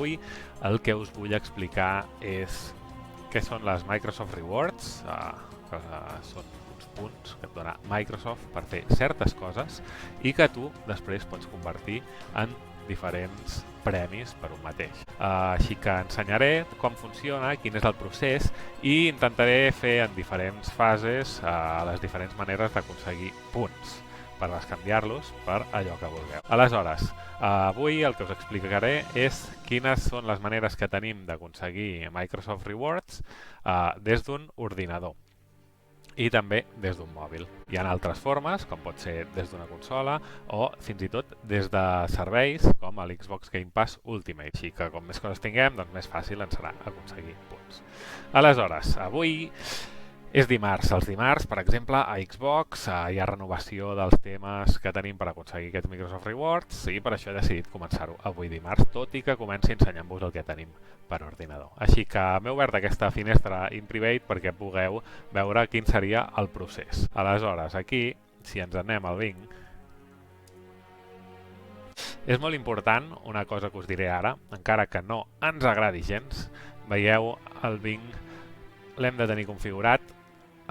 Avui el que us vull explicar és què són les Microsoft Rewards, que són uns punts que et dona Microsoft per fer certes coses i que tu després pots convertir en diferents premis per un mateix. Així que ensenyaré com funciona, quin és el procés i intentaré fer en diferents fases les diferents maneres d'aconseguir punts per bescanviar-los per allò que vulgueu. Aleshores, avui el que us explicaré és quines són les maneres que tenim d'aconseguir Microsoft Rewards des d'un ordinador i també des d'un mòbil. Hi ha altres formes, com pot ser des d'una consola o fins i tot des de serveis com l'Xbox Game Pass Ultimate. Així que com més coses tinguem, doncs més fàcil ens serà aconseguir punts. Aleshores, avui és dimarts. Els dimarts, per exemple, a Xbox hi ha renovació dels temes que tenim per aconseguir aquests Microsoft Rewards i per això he decidit començar-ho avui dimarts, tot i que comenci ensenyant-vos el que tenim per ordinador. Així que m'he obert aquesta finestra in private perquè pugueu veure quin seria el procés. Aleshores, aquí, si ens anem al Bing, és molt important una cosa que us diré ara, encara que no ens agradi gens. Veieu, el Bing l'hem de tenir configurat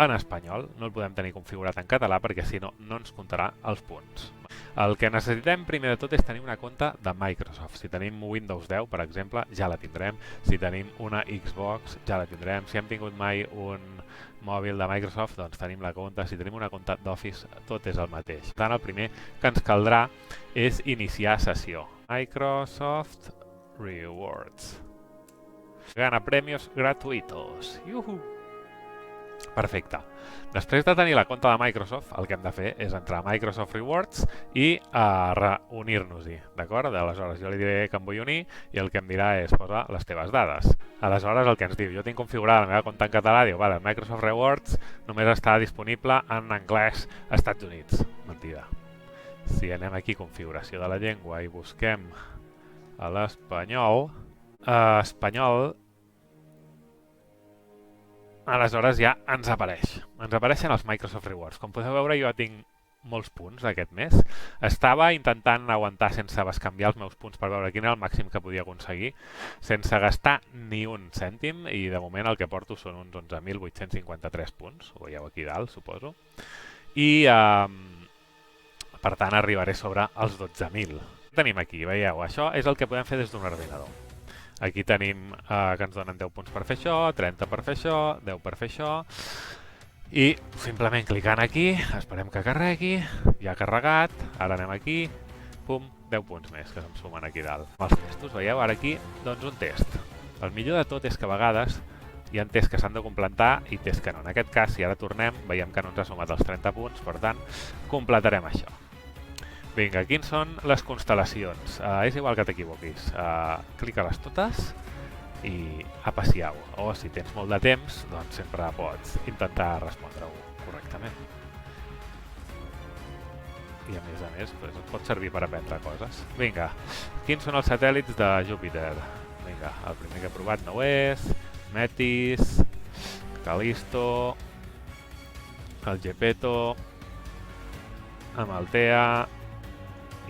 en espanyol, no el podem tenir configurat en català perquè si no, no ens comptarà els punts. El que necessitem primer de tot és tenir una compte de Microsoft. Si tenim Windows 10, per exemple, ja la tindrem. Si tenim una Xbox, ja la tindrem. Si hem tingut mai un mòbil de Microsoft, doncs tenim la compte. Si tenim una compte d'Office, tot és el mateix. Per tant, el primer que ens caldrà és iniciar sessió. Microsoft Rewards. Gana premios gratuitos. Yuhu! Perfecte. Després de tenir la compte de Microsoft, el que hem de fer és entrar a Microsoft Rewards i reunir-nos-hi, d'acord? Aleshores jo li diré que em vull unir i el que em dirà és posa les teves dades. Aleshores el que ens diu, jo tinc configurada la meva compte en català, diu, vale, Microsoft Rewards només està disponible en anglès als Estats Units. Mentida. Si anem aquí a configuració de la llengua i busquem a l'espanyol, aleshores ja ens apareix. Ens apareixen els Microsoft Rewards. Com podeu veure, jo tinc molts punts aquest mes. Estava intentant aguantar sense bescanviar els meus punts per veure quin era el màxim que podia aconseguir, sense gastar ni un cèntim, i de moment el que porto són uns 11.853 punts. Ho veieu aquí dalt, suposo. I, per tant, arribaré sobre els 12.000. Tenim aquí, veieu, això és el que podem fer des d'un ordinador. Aquí tenim que ens donen 10 punts per fer això, 30 per fer això, 10 per fer això. I simplement clicant aquí, esperem que carregui, ja ha carregat, ara anem aquí, pum, 10 punts més que se'm sumen aquí dalt. Els testos, veieu, ara aquí, doncs un test. El millor de tot és que a vegades hi ha tests que s'han de completar i tests que no. En aquest cas, si ara tornem, veiem que no ens ha sumat els 30 punts, per tant, completarem això. Vinga, quins són les constel·lacions? És igual que t'equivoquis. Clica-les totes i apassiau. O si tens molt de temps, doncs sempre pots intentar respondre-ho correctament. I a més, et pot servir per aprendre coses. Vinga, quins són els satèl·lits de Júpiter? Vinga, el primer que he provat no ho és. Metis, Callisto, el Gepetto, Amalthea,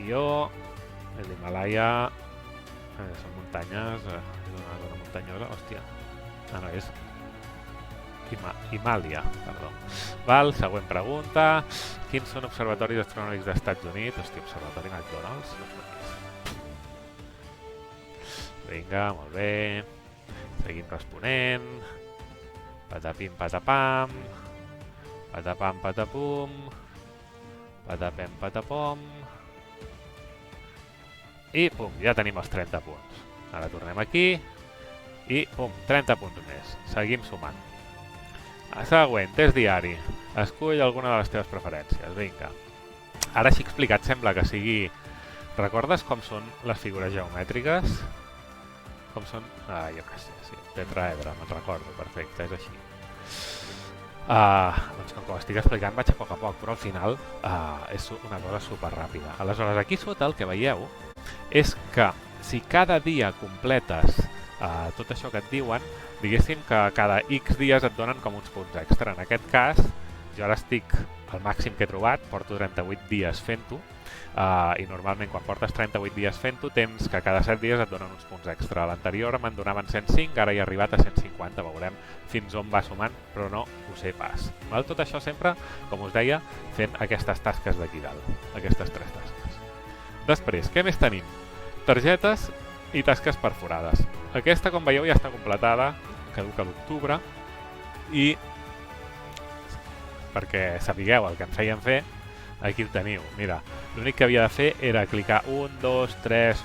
Io, l'Himalaya, són muntanyes, és una zona muntanyosa, hòstia, no és Himàlia, perdó. Val, següent pregunta, quins són observatoris astronòmics dels Estats Units? Hòstia, observatori McDonald's, no sé què és. Vinga, molt bé, seguim responent, patapim patapam, patapam patapum, patapem patapom, i pum, ja tenim els 30 punts. Ara tornem aquí i pum, 30 punts més. Seguim sumant. Següent, test diari. Escull alguna de les teves preferències. Vinga. Ara així explicat sembla que sigui... Recordes com són les figures geomètriques? Com són... jo què sé, sí. Tetraedre, me'n recordo. Perfecte, és així. Doncs com estic explicant vaig a poc, però al final és una cosa superràpida. Aleshores, aquí sota el que veieu és que si cada dia completes tot això que et diuen, diguéssim que cada X dies et donen com uns punts extra. En aquest cas, jo ara estic el màxim que he trobat, porto 38 dies fent-ho, i normalment quan portes 38 dies fent-ho tens que cada 7 dies et donen uns punts extra. L'anterior me'n donaven 105, ara he arribat a 150, veurem fins on va sumant, però no ho sé pas. Val? Tot això sempre, com us deia, fent aquestes tasques d'aquí dalt, aquestes 3 tasques. Després, què més tenim? Targetes i tasques perforades. Aquesta, com veieu, ja està completada, caduca l'octubre, i perquè sapigueu el que em feien fer, aquí ho teniu. Mira, l'únic que havia de fer era clicar 1, 2, 3,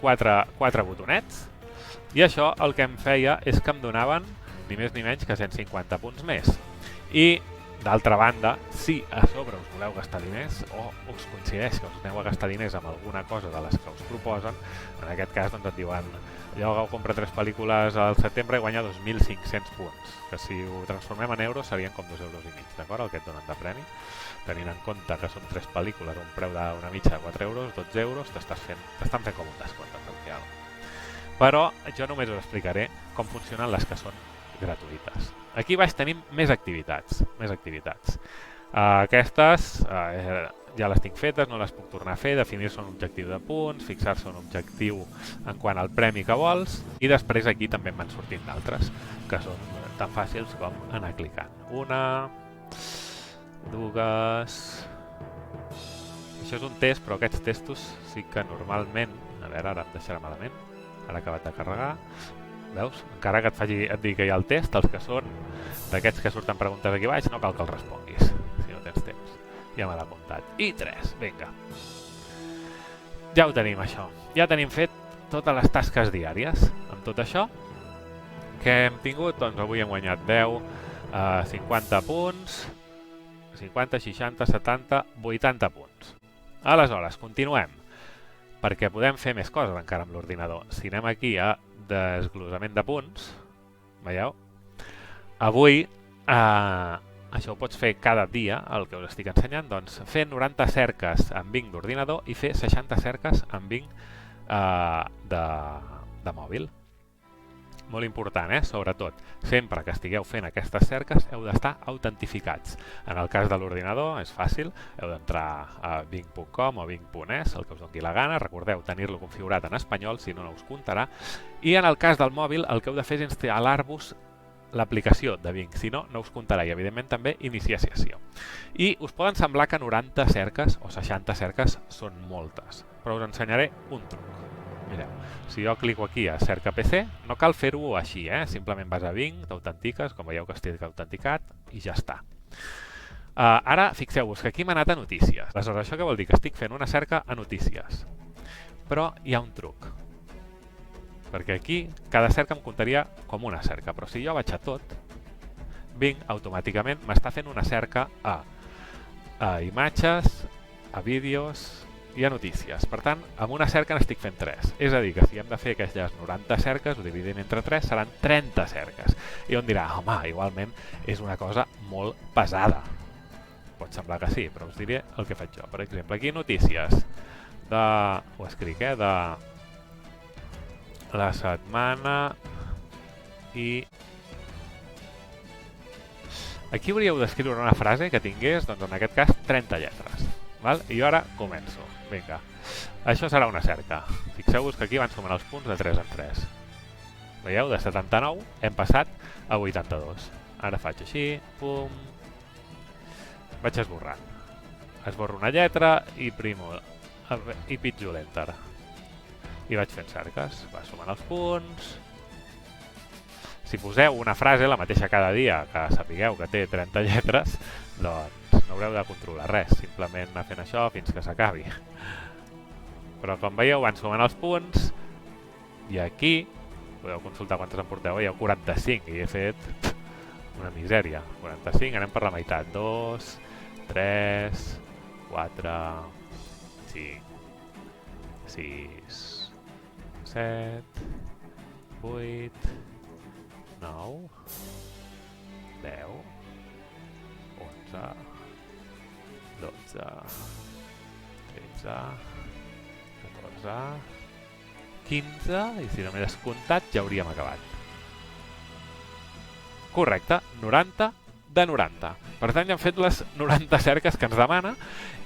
4 botonets, i això el que em feia és que em donaven ni més ni menys que 150 punts més. I, d'altra banda, si a sobre us voleu gastar diners o us coincideix que us aneu a gastar diners amb alguna cosa de les que us proposen, en aquest cas doncs et diuen allò que compra 3 pel·lícules al setembre i guanya 2.500 punts, que si ho transformem en euros serien com 2,5 euros, d'acord? El que et donen de premi. Tenint en compte que són 3 pel·lícules a un preu d'una mitja de 4 euros, 12 euros, t'estan fent com un descompte parcial. Però jo només us explicaré com funcionen les que són gratuïtes. Aquí baix tenim més activitats. Aquestes ja les tinc fetes, no les puc tornar a fer, definir-se un objectiu de punts, fixar-se un objectiu en quant al premi que vols, i després aquí també en van sortint d'altres, que són tan fàcils com anar clicant. Una, dues... Això és un test, però aquests testos sí que normalment... A veure, ara em deixarà malament. Ara ha acabat de carregar. Veus? Encara que et digui que hi ha el test, els que són d'aquests que surten preguntes aquí baix, no cal que els responguis, si no tens temps. Ja me l'ha apuntat. I 3, vinga. Ja ho tenim, això. Ja tenim fet totes les tasques diàries. Amb tot això, què hem tingut? Doncs avui hem guanyat 10, 50 punts, 50, 60, 70, 80 punts. Aleshores, continuem, perquè podem fer més coses encara amb l'ordinador. Si anem aquí a desglosament de punts, veieu? Avui, això ho pots fer cada dia, el que us estic ensenyant, doncs fer 90 cerques amb Bing d'ordinador i fer 60 cerques amb Bing de mòbil. Molt important, sobretot, sempre que estigueu fent aquestes cerques heu d'estar autentificats. En el cas de l'ordinador és fàcil, heu d'entrar a bing.com o bing.es, el que us doni la gana, recordeu tenir-lo configurat en espanyol, si no, no us comptarà, i en el cas del mòbil el que heu de fer és instal·lar-vos l'aplicació de Bing, si no, no us comptarà, i evidentment també iniciar sessió. I us poden semblar que 90 cerques o 60 cerques són moltes, però us ensenyaré un truc. Mireu, si jo clico aquí a cerca PC, no cal fer-ho així, simplement vas a Bing, t'autentiques, com veieu que estic autenticat, i ja està. Ara, fixeu-vos que aquí m'ha anat a notícies. Aleshores, això què vol dir? Que estic fent una cerca a notícies. Però hi ha un truc. Perquè aquí, cada cerca em comptaria com una cerca, però si jo vaig a tot, Bing automàticament m'està fent una cerca a imatges, a vídeos i a notícies. Per tant, amb una cerca n'estic fent 3. És a dir, que si hem de fer aquelles 90 cerques, ho dividim entre 3, seran 30 cerques. I on dirà, home, igualment és una cosa molt pesada. Pot semblar que sí, però us diré el que faig jo. Per exemple, aquí notícies ho escric, de la setmana i... Aquí hauríeu d'escriure una frase que tingués, doncs en aquest cas, 30 lletres. Val? I jo ara començo. Vinga. Això serà una cerca. Fixeu-vos que aquí van sumant els punts de 3 en 3. Veieu? De 79 hem passat a 82. Ara faig així, pum... Vaig esborrant. Esborro una lletra i pitjo l'Enter. I vaig fent cerques. Va sumant els punts... Si poseu una frase, la mateixa cada dia, que sapigueu que té 30 lletres, doncs no haureu de controlar res, simplement anar fent això fins que s'acabi. Però com veieu van sumant els punts, i aquí podeu consultar quantes en porteu, veieu 45, i he fet una misèria. 45, anem per la meitat. 2, 3, 4, 5, 6, 7, 8... 9, 10, 11, 12, 13, 14, 15, i si no m'he descomptat ja hauríem acabat. Correcte, 90 de 90. Per tant, ja hem fet les 90 cerques que ens demana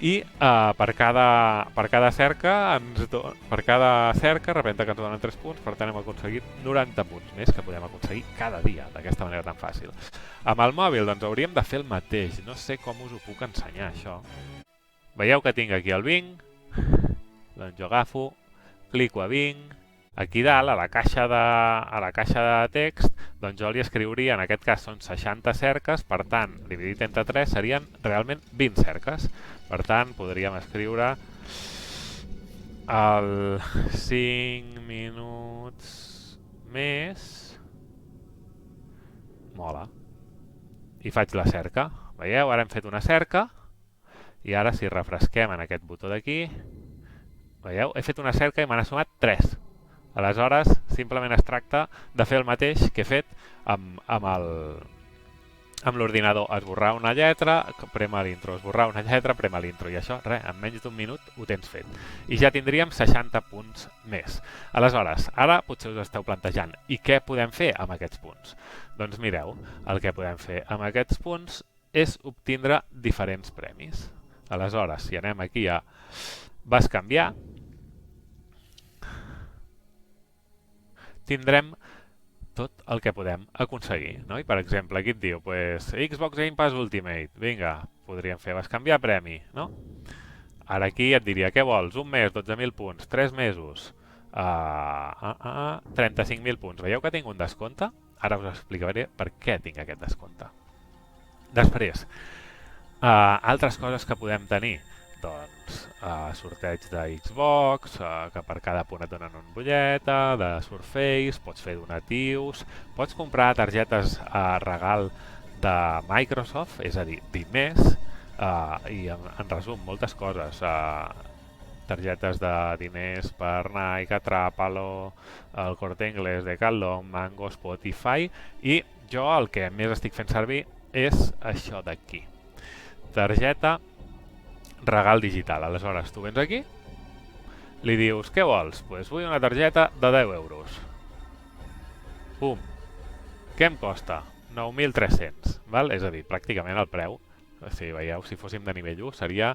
i per cada cerca representa que ens donen 3 punts, per tant hem aconseguit 90 punts més que podem aconseguir cada dia, d'aquesta manera tan fàcil. Amb el mòbil doncs hauríem de fer el mateix, no sé com us ho puc ensenyar això. Veieu que tinc aquí el Bing, doncs jo agafo, clico a Bing, aquí dalt, a la caixa de text, doncs jo li escriuria, en aquest cas són 60 cerques, per tant, dividit entre 3 serien realment 20 cerques. Per tant, podríem escriure el 5 minuts més mola. I faig la cerca. Veieu? Ara hem fet una cerca i ara si refresquem en aquest botó d'aquí, veieu? He fet una cerca i m'han sumat 3. Aleshores, simplement es tracta de fer el mateix que he fet amb l'ordinador. Esborrar una lletra, prema l'intro, esborrar una lletra, prema l'intro. I això, res, en menys d'un minut ho tens fet. I ja tindríem 60 punts més. Aleshores, ara potser us esteu plantejant, i què podem fer amb aquests punts? Doncs mireu, el que podem fer amb aquests punts és obtindre diferents premis. Aleshores, si anem aquí a bescanviar, tindrem tot el que podem aconseguir, no? I per exemple, aquí et diu Xbox Game Pass Ultimate, vinga, podríem fer bescanviar premi, no? Ara aquí et diria, què vols? Un mes, 12.000 punts, 3 mesos, 35.000 punts. Veieu que tinc un descompte? Ara us explicaré per què tinc aquest descompte. Després, altres coses que podem tenir, doncs sorteig de Xbox, que per cada punt et donen una butlleta, de Surface, pots fer donatius, pots comprar targetes regal de Microsoft, és a dir, diners, i en resum, moltes coses. Targetes de diners per Nike, Atrápalo, el Corte Inglés, Decathlon, Mango, Spotify, i jo el que més estic fent servir és això d'aquí. Targeta regal digital. Aleshores, tu vens aquí, li dius, què vols? Doncs vull una targeta de 10 euros. Pum. Què em costa? 9.300, val? És a dir, pràcticament el preu, si veieu, si fóssim de nivell 1, seria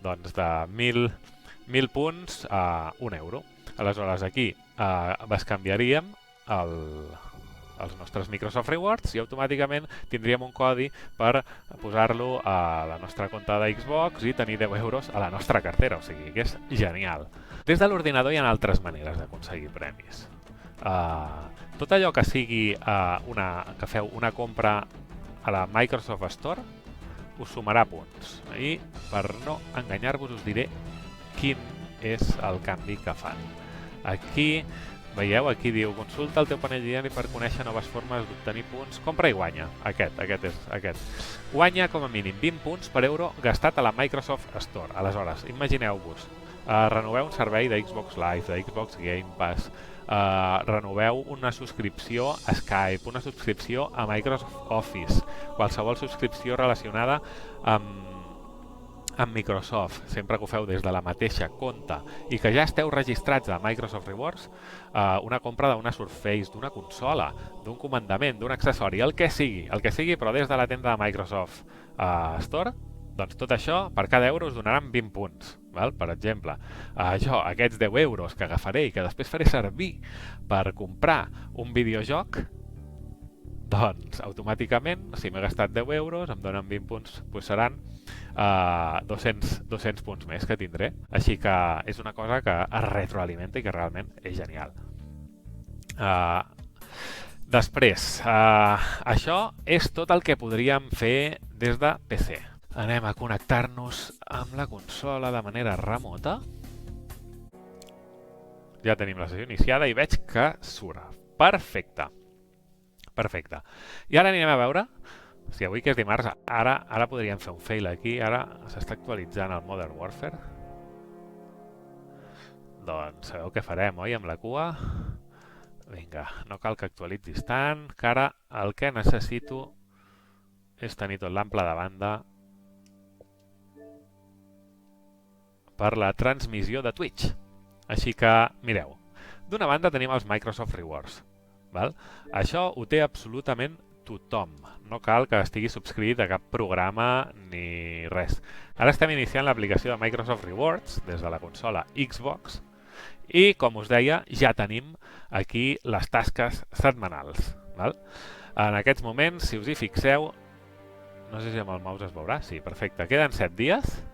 doncs, de 1.000 punts a 1 euro. Aleshores, aquí bescanviaríem els nostres Microsoft Rewards i automàticament tindríem un codi per posar-lo a la nostra compte de Xbox i tenir 10 euros a la nostra cartera, o sigui que és genial. Des de l'ordinador hi ha altres maneres d'aconseguir premis. Tot allò que sigui que feu una compra a la Microsoft Store us sumarà punts i per no enganyar-vos us diré quin és el canvi que fan. Aquí veieu, aquí diu, consulta el teu panell diari per conèixer noves formes d'obtenir punts. Compra i guanya. Aquest és aquest. Guanya com a mínim 20 punts per euro gastat a la Microsoft Store. Aleshores, imagineu-vos, renoveu un servei de Xbox Live, de Xbox Game Pass, renoveu una subscripció a Skype, una subscripció a Microsoft Office, qualsevol subscripció relacionada amb Microsoft, sempre que ho feu des de la mateixa compte i que ja esteu registrats a Microsoft Rewards, una compra d'una Surface, d'una consola, d'un comandament, d'un accessori, el que sigui, però des de la tenda de Microsoft Store, doncs tot això, per cada euro us donaran 20 punts. Per exemple, jo aquests 10 euros que agafaré i que després faré servir per comprar un videojoc, doncs automàticament, si m'he gastat 10 euros, em donen 20 punts, doncs seran 200 punts més que tindré. Així que és una cosa que es retroalimenta i que realment és genial. Després, això és tot el que podríem fer des de PC. Anem a connectar-nos amb la consola de manera remota. Ja tenim la sessió iniciada i veig que surt. Perfecte. Perfecte. I ara anirem a veure, si avui que és dimarts, ara podríem fer un fail aquí, ara s'està actualitzant el Modern Warfare. Doncs sabeu què farem, oi, amb la cua? Vinga, no cal que actualitzis tant, que ara el que necessito és tenir tot l'ample de banda per la transmissió de Twitch. Així que, mireu, d'una banda tenim els Microsoft Rewards. Val? Això ho té absolutament tothom. No cal que estigui subscrit a cap programa ni res. Ara estem iniciant l'aplicació de Microsoft Rewards des de la consola Xbox i, com us deia, ja tenim aquí les tasques setmanals. Val? En aquests moments, si us hi fixeu, no sé si amb el mouse es veurà, sí, perfecte, queden 7 dies,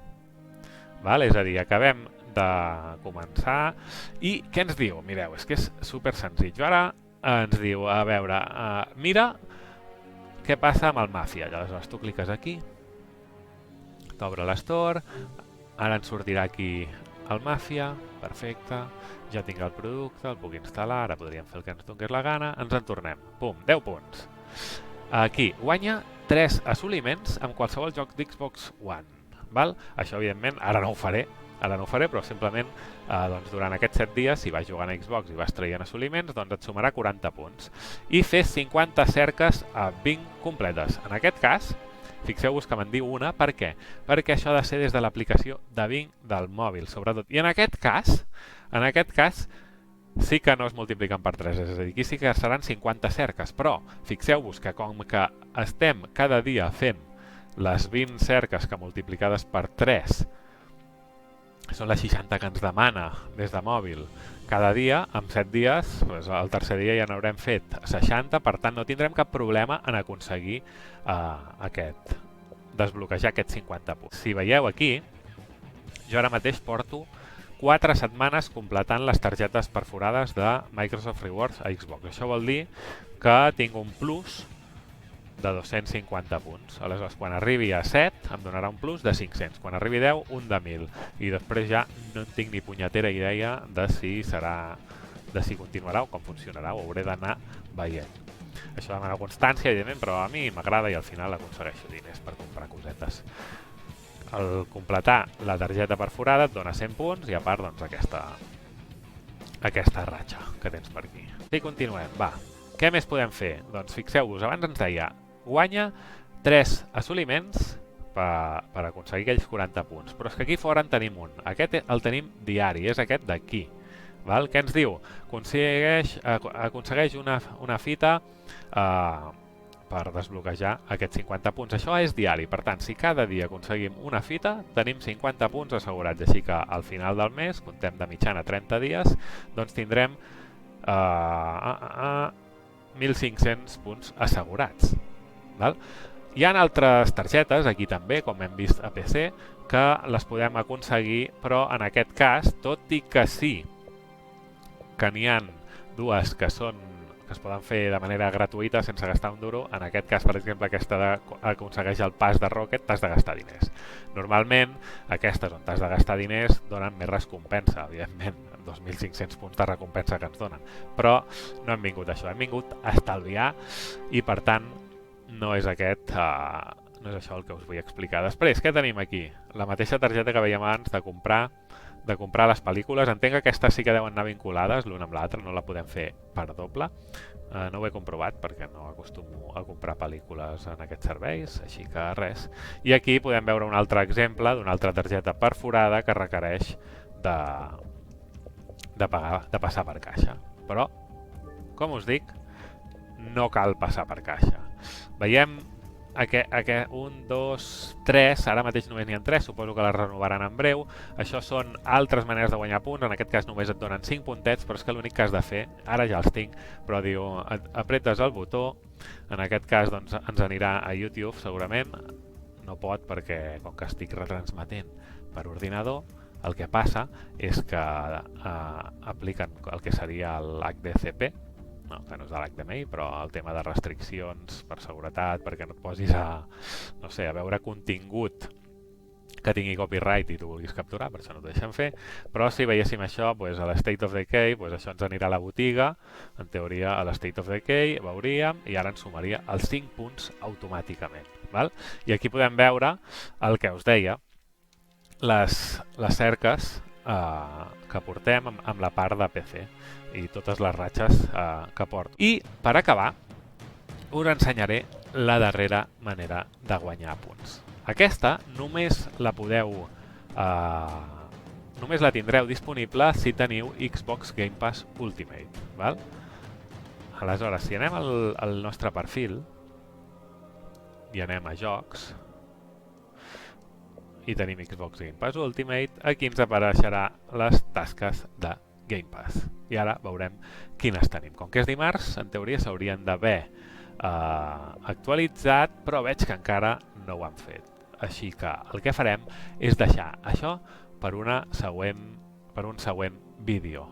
val? És a dir, acabem de començar i què ens diu? Mireu, és que és super senzill. Ara ens diu, a veure, mira què passa amb el Mafia. Aleshores tu cliques aquí, t'obre l'Store, ara ens sortirà aquí el Mafia, perfecte, ja tinc el producte, el puc instal·lar, ara podríem fer el que ens donés la gana, ens en tornem, pum, 10 punts. Aquí, guanya 3 assoliments amb qualsevol joc d'Xbox One. Val? Això, evidentment, ara no ho faré, però simplement doncs, durant aquests 7 dies, si vas jugant a Xbox i vas traient assoliments, doncs et sumarà 40 punts. I fes 50 cerques a Bing completes. En aquest cas, fixeu-vos que me'n diu una, per què? Perquè això ha de ser des de l'aplicació de Bing del mòbil, sobretot. I en aquest cas, sí que no es multipliquen per 3, és a dir, aquí sí que seran 50 cerques, però fixeu-vos que com que estem cada dia fent les 20 cerques que multiplicades per 3 són les 60 que ens demana des de mòbil cada dia, en 7 dies, doncs el tercer dia ja n'haurem fet 60, per tant no tindrem cap problema en aconseguir desbloquejar aquests 50 punts. Si veieu aquí, jo ara mateix porto 4 setmanes completant les targetes perforades de Microsoft Rewards a Xbox. Això vol dir que tinc un plus de 250 punts. Aleshores, quan arribi a 7, em donarà un plus de 500. Quan arribi a 10, un de 1.000. I després ja no en tinc ni punyetera idea de si continuarà o com funcionarà. Ho hauré d'anar veient. Això demana constància, evidentment, però a mi m'agrada i al final aconsegueixo diners per comprar cosetes. Al completar la targeta perforada et dona 100 punts i a part doncs, aquesta ratxa que tens per aquí. I continuem, va. Què més podem fer? Doncs fixeu-vos, abans ens deia guanya 3 assoliments per aconseguir aquells 40 punts. Però és que aquí fora en tenim un. Aquest el tenim diari, és aquest d'aquí. Què ens diu? Aconsegueix una fita per desbloquejar aquests 50 punts. Això és diari, per tant, si cada dia aconseguim una fita, tenim 50 punts assegurats. Així que al final del mes, comptem de mitjana 30 dies, doncs tindrem 1.500 punts assegurats. Hi ha altres targetes, aquí també, com hem vist a PC, que les podem aconseguir, però en aquest cas, tot i que sí que n'hi ha dues que es poden fer de manera gratuïta sense gastar un duro, en aquest cas, per exemple, aquesta aconsegueix el pas de Rocket, t'has de gastar diners. Normalment, aquestes on t'has de gastar diners donen més recompensa, evidentment, 2.500 punts de recompensa que ens donen. Però no hem vingut a això, hem vingut a estalviar i, per tant, no és això el que us vull explicar. Després, què tenim aquí? La mateixa targeta que veiem abans de comprar les pel·lícules. Entenc que aquestes sí que deuen anar vinculades l'una amb l'altra, no la podem fer per doble. No ho he comprovat perquè no acostumo a comprar pel·lícules en aquests serveis, així que res. I aquí podem veure un altre exemple d'una altra targeta perforada que requereix de passar per caixa. Però, com us dic, no cal passar per caixa. Veiem 1, 2, 3, ara mateix només n'hi ha 3, suposo que les renovaran en breu. Això són altres maneres de guanyar punts, en aquest cas només et donen 5 puntets, però és que l'únic que has de fer, ara ja els tinc, però diu, apretes el botó, en aquest cas doncs, ens anirà a YouTube segurament, no pot perquè com que estic retransmetent per ordinador, el que passa és que apliquen el que seria l'HDCP, no, que no és de l'HDMI, però el tema de restriccions per seguretat, perquè no et posis a veure contingut que tingui copyright i tu vulguis capturar, per això no t'ho deixen fer. Però si veiéssim això, a l'State of Decay, això ens anirà a la botiga, en teoria a l'State of Decay, veuríem, i ara ens sumaria els 5 punts automàticament. I aquí podem veure el que us deia, les cerques que portem amb la part de PC i totes les ratxes que porto. I, per acabar, us ensenyaré la darrera manera de guanyar punts. Aquesta només la tindreu disponible si teniu Xbox Game Pass Ultimate. Aleshores, si anem al nostre perfil, i anem a jocs i tenim Xbox Game Pass Ultimate, aquí ens apareixerà les tasques de Game Pass. I ara veurem quines tenim. Com que és dimarts, en teoria s'haurien d'haver actualitzat, però veig que encara no ho han fet. Així que el que farem és deixar això per un següent vídeo.